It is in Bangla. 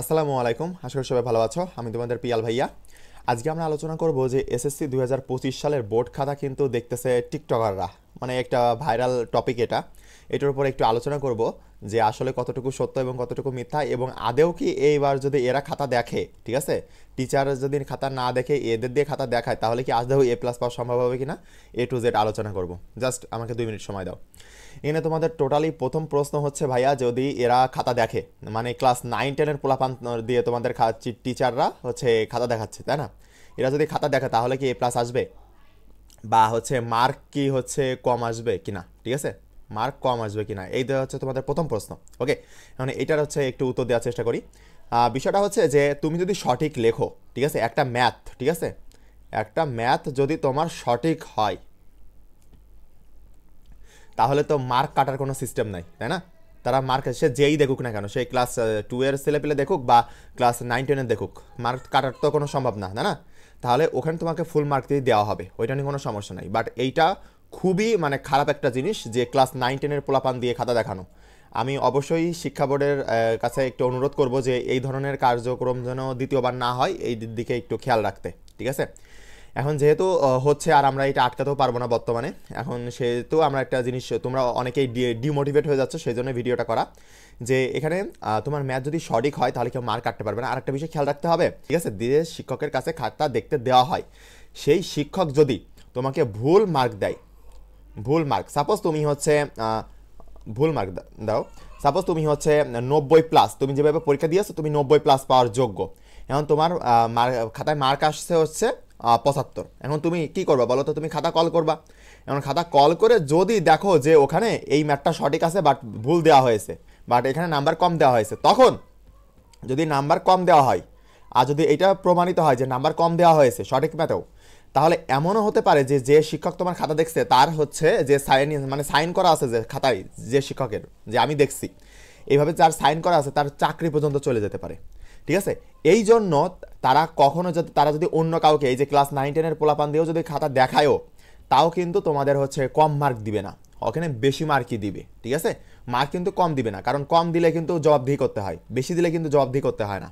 আসসালামু আলাইকুম, আশা করি সবাই ভালো আছো। আমি তোমাদের পিয়াল ভাইয়া। আজকে আমরা আলোচনা করব যে এসএসসি 2025 সালের বোর্ড খাতা কিন্তু দেখতেছে টিকটকাররা, মানে একটা ভাইরাল টপিক এটা। এটার উপর একটু আলোচনা করব যে আসলে কতটুকু সত্য এবং কতটুকু মিথ্যা, এবং আদেও কি এইবার যদি এরা খাতা দেখে, ঠিক আছে, টিচার যদি খাতা না দেখে এদের দিয়ে খাতা দেখায়, তাহলে কি আদেও এ প্লাস পাওয়া সম্ভব হবে কিনা, A to Z আলোচনা করব। জাস্ট আমাকে 2 মিনিট সময় দাও। এখানে তোমাদের টোটালি প্রথম প্রশ্ন হচ্ছে ভাইয়া, যদি এরা খাতা দেখে, মানে ক্লাস 9-10-এর পোলাপান দিয়ে তোমাদের টিচাররা হচ্ছে খাতা দেখাচ্ছে, তাই না? এরা যদি খাতা দেখে তাহলে কি A+ আসবে, বা হচ্ছে মার্ক কি হচ্ছে কম আসবে কিনা, ঠিক আছে, মার্ক কম আসবে কিনা, এই হচ্ছে তোমাদের প্রথম প্রশ্ন। ওকে, মানে এটার হচ্ছে একটু উত্তর দেওয়ার চেষ্টা করি। বিষয়টা হচ্ছে যে তুমি যদি সঠিক লেখো, ঠিক আছে, একটা ম্যাথ, ঠিক আছে, একটা ম্যাথ যদি তোমার সঠিক হয়, তাহলে তো মার্ক কাটার কোনো সিস্টেম নাই, তাই না? তারা মার্ক সে যেই দেখুক না কেন, সে ক্লাস 2-এর ছেলেপেলে দেখুক বা ক্লাস 9-10-এর দেখুক, মার্ক কাটার তো কোনো সম্ভব না, না? তাহলে ওখানে তোমাকে ফুল মার্ক দিয়ে দেওয়া হবে, ওইটা নিয়ে কোনো সমস্যা নাই। বাট এইটা খুবই মানে খারাপ একটা জিনিস যে ক্লাস 9-10-এর পোলাপান দিয়ে খাতা দেখানো। আমি অবশ্যই শিক্ষা বোর্ডের কাছে একটু অনুরোধ করব যে এই ধরনের কার্যক্রম যেন দ্বিতীয়বার না হয়, এই দিকে একটু খেয়াল রাখতে, ঠিক আছে। এখন যেহেতু হচ্ছে, আর আমরা এটা আটকাতেও পারবো না বর্তমানে, এখন সেহেতু আমরা একটা জিনিস, তোমরা অনেকেই ডিমোটিভেট হয়ে যাচ্ছে, সেই জন্য ভিডিওটা করা, যে এখানে তোমার ম্যাথ যদি সঠিক হয় তাহলে কেউ মার্ক কাটতে পারবে না। আর একটা বিষয় খেয়াল রাখতে হবে, ঠিক আছে, যে শিক্ষকের কাছে খাতা দেখতে দেওয়া হয়, সেই শিক্ষক যদি তোমাকে ভুল মার্ক দেয়, ভুল মার্ক, সাপোজ তুমি হচ্ছে ভুল মার্ক দাও, সাপোজ তুমি হচ্ছে 90+, তুমি যেভাবে পরীক্ষা দিয়েছো তুমি 90+ পাওয়ার যোগ্য, এখন তোমার খাতায় মার্ক আসছে হচ্ছে 75। এখন তুমি কি করবা বলো তো? তুমি খাতা কল করবা। এখন খাতা কল করে যদি দেখো যে ওখানে এই ম্যাথটা সঠিক আছে বাট ভুল দেওয়া হয়েছে, বাট এখানে নাম্বার কম দেওয়া হয়েছে, তখন যদি নাম্বার কম দেওয়া হয়, আর যদি এটা প্রমাণিত হয় যে নাম্বার কম দেওয়া হয়েছে সঠিক ম্যাথেও, তাহলে এমনও হতে পারে যে যে শিক্ষক তোমার খাতা দেখছে তার হচ্ছে যে সাইন, মানে সাইন করা আছে যে খাতায়, যে শিক্ষকের, যে আমি দেখছি, এইভাবে যার সাইন করা আছে তার চাকরি পর্যন্ত চলে যেতে পারে, ঠিক আছে। এই জন্য তারা কখনো যদি, তারা যদি অন্য কাউকে, এই যে ক্লাস 9-10-এর পোলাপান দিয়েও যদি খাতা দেখায়ও, তাও কিন্তু তোমাদের হচ্ছে কম মার্ক দিবে না, ওখানে বেশি মার্কই দিবে, ঠিক আছে। মার্ক কিন্তু কম দিবে না, কারণ কম দিলে কিন্তু জবাবদিহি করতে হয়, বেশি দিলে কিন্তু জবাবদিহি করতে হয় না।